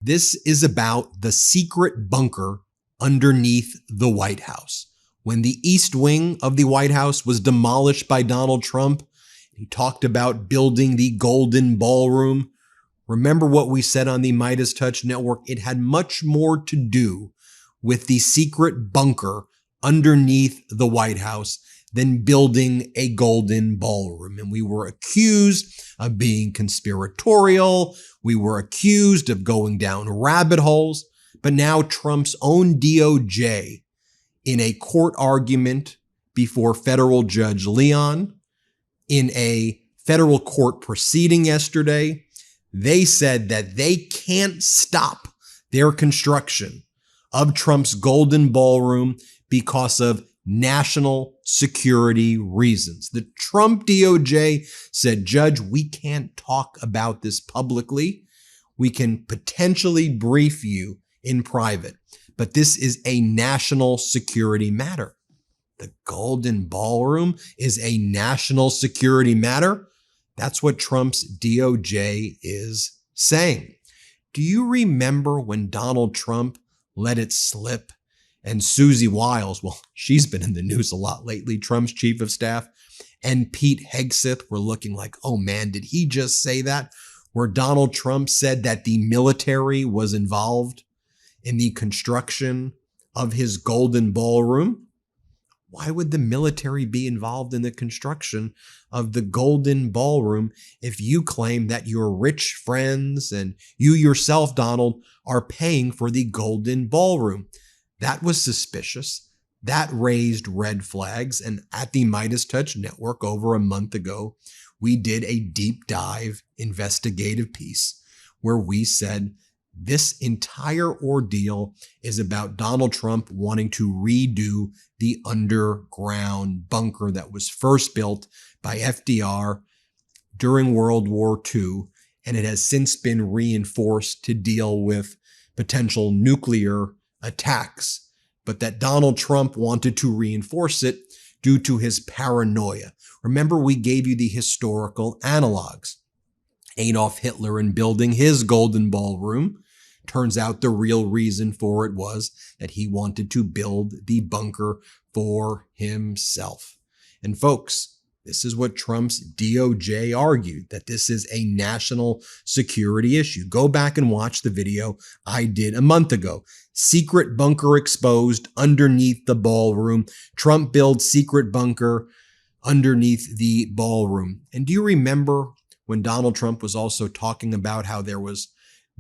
This is about the secret bunker underneath the White House. When the East Wing of the White House was demolished by Donald Trump, he talked about building the Golden Ballroom. Remember what we said on the MeidasTouch network? It had much more to do with the secret bunker underneath the White House than building a golden ballroom. And we were accused of being conspiratorial. We were accused of going down rabbit holes. But now Trump's own DOJ, in a court argument before federal Judge Leon, in a federal court proceeding yesterday, they said that they can't stop their construction of Trump's golden ballroom because of national security reasons. The Trump DOJ said, Judge, we can't talk about this publicly. We can potentially brief you in private, but this is a national security matter. The Golden Ballroom is a national security matter. That's what Trump's DOJ is saying. Do you remember when Donald Trump let it slip and Susie Wiles, well, she's been in the news a lot lately, Trump's chief of staff, and Pete Hegseth were looking like, oh man, did he just say that? Where Donald Trump said that the military was involved in the construction of his golden ballroom? Why would the military be involved in the construction of the golden ballroom if you claim that your rich friends and you yourself, Donald, are paying for the golden ballroom? That was suspicious. That raised red flags. And at the MeidasTouch network over a month ago, we did a deep dive investigative piece where we said this entire ordeal is about Donald Trump wanting to redo the underground bunker that was first built by FDR during World War II, and it has since been reinforced to deal with potential nuclear attacks, but that Donald Trump wanted to reinforce it due to his paranoia. Remember, we gave you the historical analogs. Adolf Hitler in building his golden ballroom. Turns out the real reason for it was that he wanted to build the bunker for himself. And folks, this is what Trump's DOJ argued, that this is a national security issue. Go back and watch the video I did a month ago. Secret bunker exposed underneath the ballroom. Trump builds secret bunker underneath the ballroom. And do you remember when Donald Trump was also talking about how there was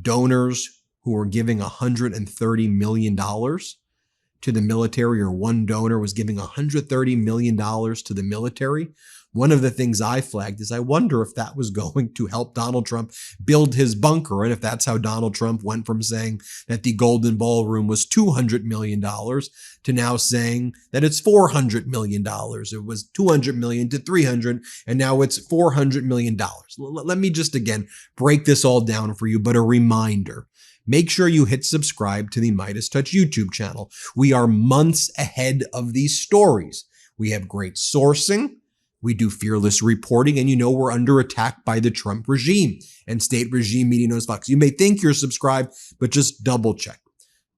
donors who were giving $130 million to the military, or one donor was giving $130 million to the military? One of the things I flagged is I wonder if that was going to help Donald Trump build his bunker, and if that's how Donald Trump went from saying that the Golden Ballroom was $200 million to now saying that it's $400 million. It was $200 million to $300, and now it's $400 million. Let me just again break this all down for you, but a reminder. Make sure you hit subscribe to the MeidasTouch YouTube channel. We are months ahead of these stories. We have great sourcing. We do fearless reporting, and you know we're under attack by the Trump regime and state regime media knows Fox. You may think you're subscribed, but just double check.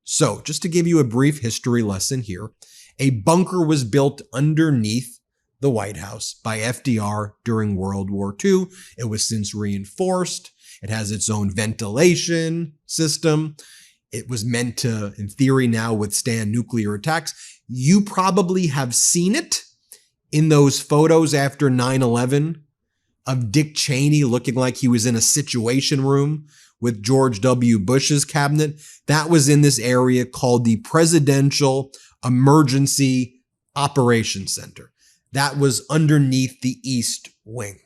So just to give you a brief history lesson here, a bunker was built underneath the White House by FDR during World War II. It was since reinforced. It has its own ventilation system. It was meant to, in theory now, withstand nuclear attacks. You probably have seen it in those photos after 9/11 of Dick Cheney looking like he was in a situation room with George W. Bush's cabinet. That was in this area called the Presidential Emergency Operations Center. That was underneath the East Wing.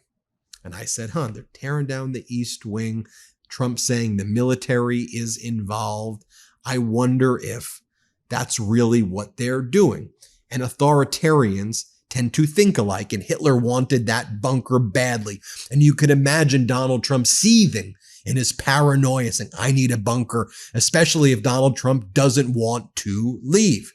And I said, they're tearing down the East Wing. Trump saying the military is involved. I wonder if that's really what they're doing. And authoritarians tend to think alike, and Hitler wanted that bunker badly. And you could imagine Donald Trump seething in his paranoia, saying, I need a bunker, especially if Donald Trump doesn't want to leave.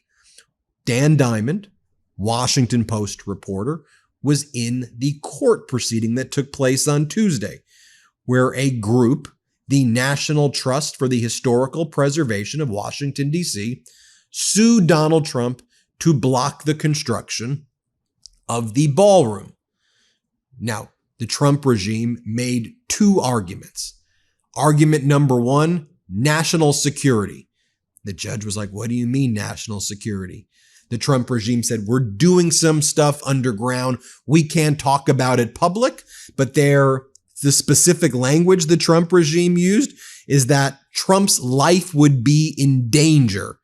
Dan Diamond, Washington Post reporter, was in the court proceeding that took place on Tuesday, where a group the National Trust for the Historical Preservation of Washington, D.C., sued Donald Trump to block the construction of the ballroom. Now, the Trump regime made two arguments. Argument number one, national security. The judge was like, what do you mean national security? The Trump regime said, we're doing some stuff underground. We can't talk about it public, but the specific language the Trump regime used is that Trump's life would be in danger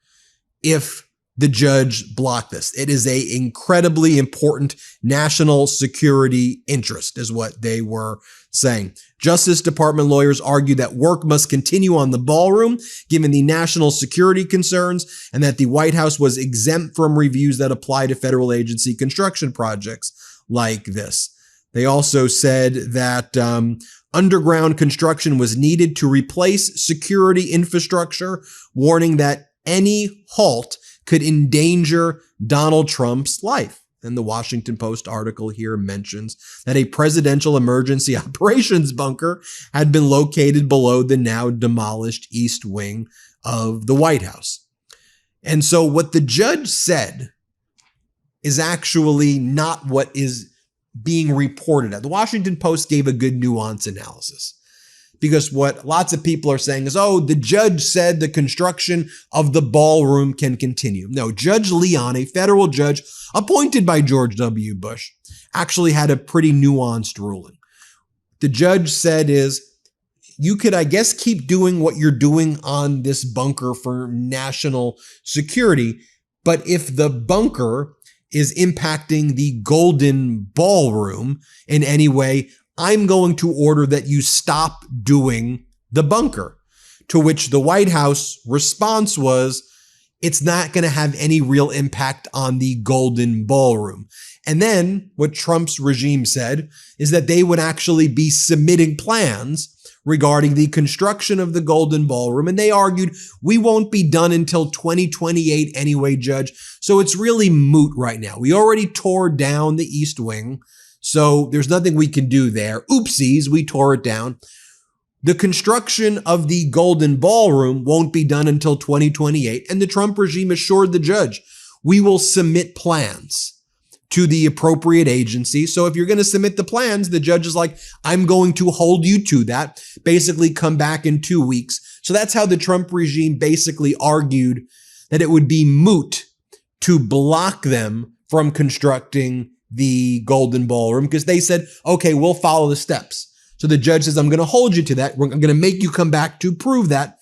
if the judge blocked this. It is an incredibly important national security interest, is what they were saying. Justice Department lawyers argue that work must continue on the ballroom, given the national security concerns, and that the White House was exempt from reviews that apply to federal agency construction projects like this. They also said that underground construction was needed to replace security infrastructure, warning that any halt could endanger Donald Trump's life. And the Washington Post article here mentions that a presidential emergency operations bunker had been located below the now demolished East Wing of the White House. And so what the judge said is actually not what is being reported. The Washington Post gave a good nuance analysis. Because what lots of people are saying is, oh, the judge said the construction of the ballroom can continue. No, Judge Leon, a federal judge appointed by George W. Bush, actually had a pretty nuanced ruling. The judge said is, you could, I guess, keep doing what you're doing on this bunker for national security, but if the bunker is impacting the Golden Ballroom in any way, I'm going to order that you stop doing the bunker. To which the White House response was, it's not going to have any real impact on the Golden Ballroom. And then what Trump's regime said is that they would actually be submitting plans regarding the construction of the Golden Ballroom. And they argued, we won't be done until 2028 anyway, Judge. So it's really moot right now. We already tore down the East Wing. So there's nothing we can do there. Oopsies, we tore it down. The construction of the Golden Ballroom won't be done until 2028. And the Trump regime assured the judge, we will submit plans to the appropriate agency. So if you're going to submit the plans, the judge is like, I'm going to hold you to that. Basically come back in 2 weeks. So that's how the Trump regime basically argued that it would be moot to block them from constructing the Golden Ballroom, because they said, okay, we'll follow the steps. So the judge says, I'm going to hold you to that. I'm going to make you come back to prove that.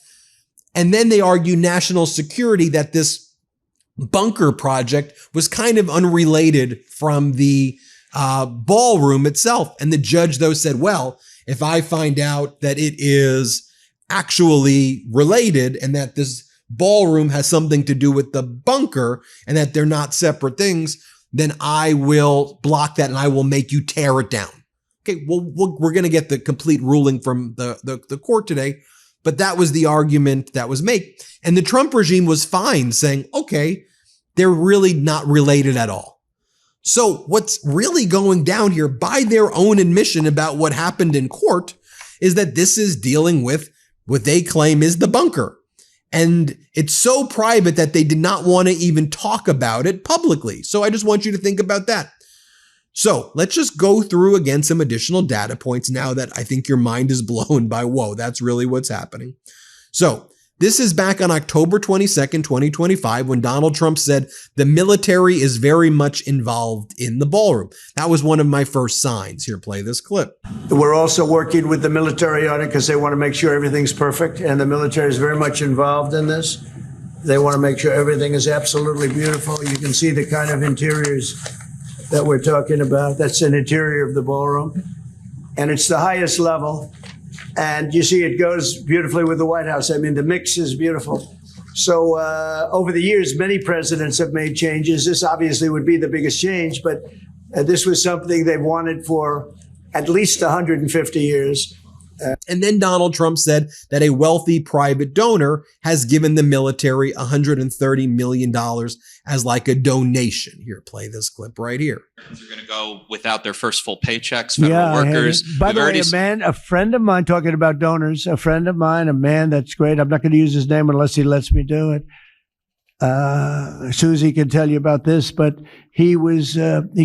And then they argue national security, that this bunker project was kind of unrelated from the ballroom itself. And the judge, though, said, well, if I find out that it is actually related and that this ballroom has something to do with the bunker and that they're not separate things, then I will block that and I will make you tear it down. Okay, well, we're going to get the complete ruling from the court today, but that was the argument that was made. And the Trump regime was fine saying, okay, they're really not related at all. So what's really going down here by their own admission about what happened in court is that this is dealing with what they claim is the bunker. And it's so private that they did not want to even talk about it publicly. So I just want you to think about that. So let's just go through again some additional data points now that I think your mind is blown by, whoa, that's really what's happening. So this is back on October 22nd, 2025, when Donald Trump said the military is very much involved in the ballroom. That was one of my first signs. Here, play this clip. We're also working with the military on it because they want to make sure everything's perfect. And the military is very much involved in this. They want to make sure everything is absolutely beautiful. You can see the kind of interiors that we're talking about. That's an interior of the ballroom. And it's the highest level. And you see it goes beautifully with the White House. I mean, the mix is beautiful. So over the years, many presidents have made changes. This obviously would be the biggest change, but this was something they've wanted for at least 150 years. And then Donald Trump said that a wealthy private donor has given the military $130 million as like a donation. Here, play this clip right here. They're going to go without their first full paychecks, federal workers. By the way, a friend of mine, talking about donors, a friend of mine, a man that's great. I'm not going to use his name unless he lets me do it. Susie can tell you about this, but he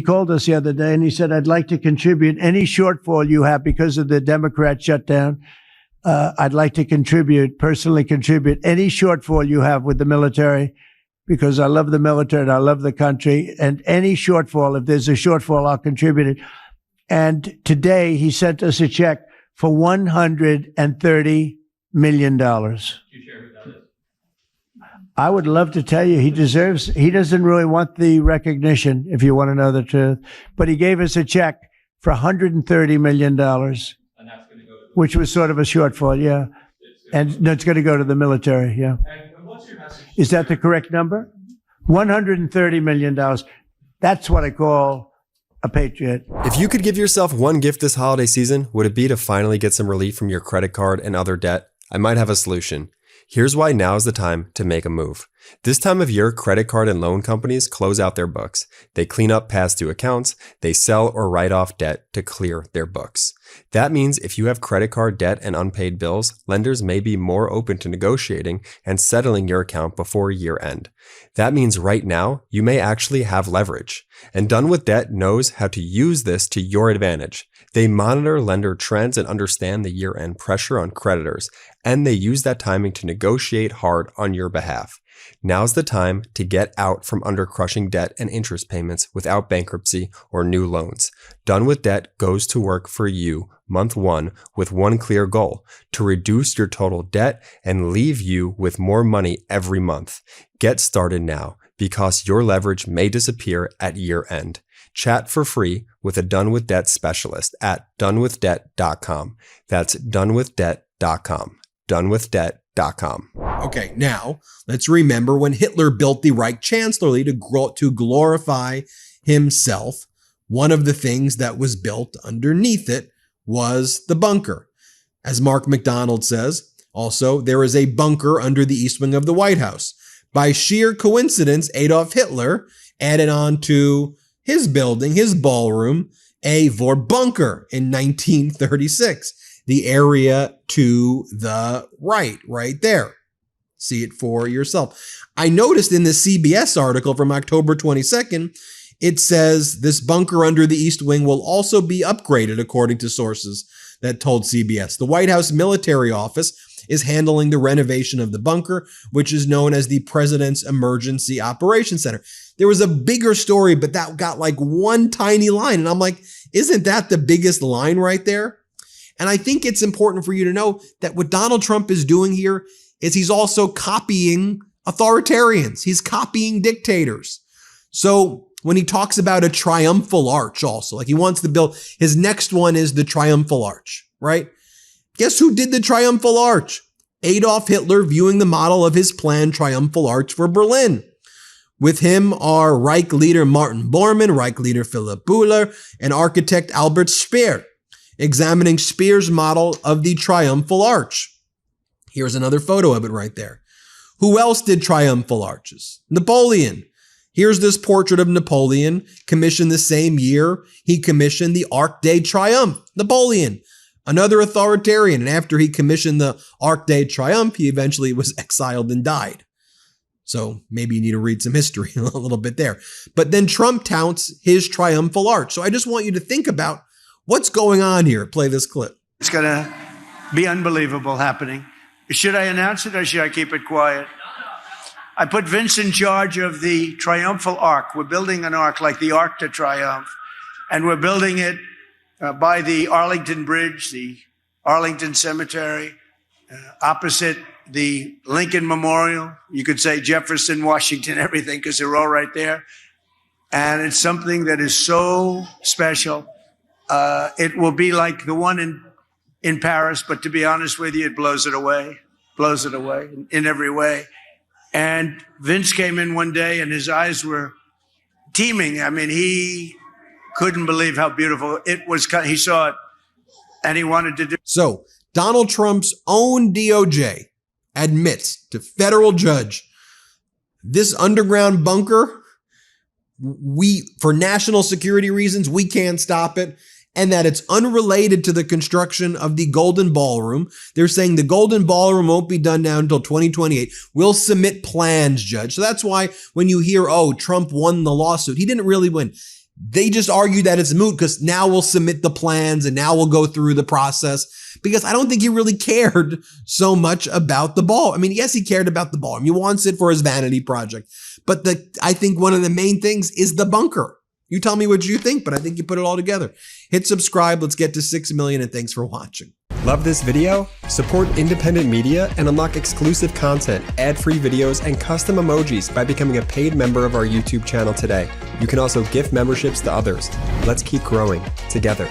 called us the other day and he said, I'd like to contribute any shortfall you have because of the Democrat shutdown. I'd like to personally contribute any shortfall you have with the military because I love the military and I love the country, and any shortfall, if there's a shortfall, I'll contribute it. And today he sent us a check for $130 million. I would love to tell you he doesn't really want the recognition, if you want to know the truth, but he gave us a check for $130 million, which was sort of a shortfall, yeah. And no, it's going to go to the military, yeah. And what's your message? Is that the correct number? $130 million. That's what I call a patriot. If you could give yourself one gift this holiday season, would it be to finally get some relief from your credit card and other debt? I might have a solution. Here's why now is the time to make a move. This time of year, credit card and loan companies close out their books. They clean up past due accounts. They sell or write off debt to clear their books. That means if you have credit card debt and unpaid bills, lenders may be more open to negotiating and settling your account before year end. That means right now, you may actually have leverage. And Done With Debt knows how to use this to your advantage. They monitor lender trends and understand the year-end pressure on creditors, and they use that timing to negotiate hard on your behalf. Now's the time to get out from under crushing debt and interest payments without bankruptcy or new loans. Done With Debt goes to work for you month one with one clear goal: to reduce your total debt and leave you with more money every month. Get started now, because your leverage may disappear at year end. Chat for free with a Done With Debt specialist at donewithdebt.com. That's donewithdebt.com. donewithdebt.com. Okay, now let's remember when Hitler built the Reich Chancellery to glorify himself. One of the things that was built underneath it was the bunker. As Mark McDonald says, also, there is a bunker under the east wing of the White House. By sheer coincidence, Adolf Hitler added on to his building, his ballroom, a Vorbunker in 1936. The area to the right there. See it for yourself. I noticed in the CBS article from October 22nd, it says this bunker under the East Wing will also be upgraded, according to sources that told CBS. The White House Military Office is handling the renovation of the bunker, which is known as the President's Emergency Operations Center. There was a bigger story, but that got like one tiny line. And I'm like, isn't that the biggest line right there? And I think it's important for you to know that what Donald Trump is doing here is he's also copying authoritarians. He's copying dictators. So when he talks about a triumphal arch also, like he wants to build, his next one is the triumphal arch, right? Guess who did the triumphal arch? Adolf Hitler, viewing the model of his planned triumphal arch for Berlin. With him are Reich leader Martin Bormann, Reich leader Philipp Bühler, and architect Albert Speer, examining Speer's model of the triumphal arch. Here's another photo of it right there. Who else did triumphal arches? Napoleon. Here's this portrait of Napoleon, commissioned the same year he commissioned the Arc de Triomphe. Napoleon, another authoritarian, and after he commissioned the Arc de Triomphe, he eventually was exiled and died. So maybe you need to read some history a little bit there. But then Trump touts his triumphal arch. So I just want you to think about what's going on here. Play this clip. It's going to be unbelievable happening. Should I announce it or should I keep it quiet? I put Vince in charge of the triumphal arc. We're building an arc like the Arc de Triomphe, and we're building it by the Arlington Bridge, the Arlington Cemetery, opposite the Lincoln Memorial. You could say Jefferson, Washington, everything, because they're all right there. And it's something that is so special. It will be like the one in Paris, but to be honest with you, it blows it away in every way. And Vince came in one day and his eyes were teeming. I mean, he couldn't believe how beautiful it was. He saw it and he wanted to do. So Donald Trump's own DOJ admits to federal judge this underground bunker, for national security reasons, we can't stop it, and that it's unrelated to the construction of the Golden Ballroom. They're saying the Golden Ballroom won't be done now until 2028. We'll submit plans, Judge. So that's why when you hear, oh, Trump won the lawsuit, he didn't really win. They just argue that it's moot because now we'll submit the plans and now we'll go through the process, because I don't think he really cared so much about the ball. I mean, yes, he cared about the ball. I mean, he wants it for his vanity project. But I think one of the main things is the bunker. You tell me what you think, but I think you put it all together. Hit subscribe. Let's get to 6 million, and thanks for watching. Love this video? Support independent media and unlock exclusive content, ad-free videos, and custom emojis by becoming a paid member of our YouTube channel today. You can also gift memberships to others. Let's keep growing together.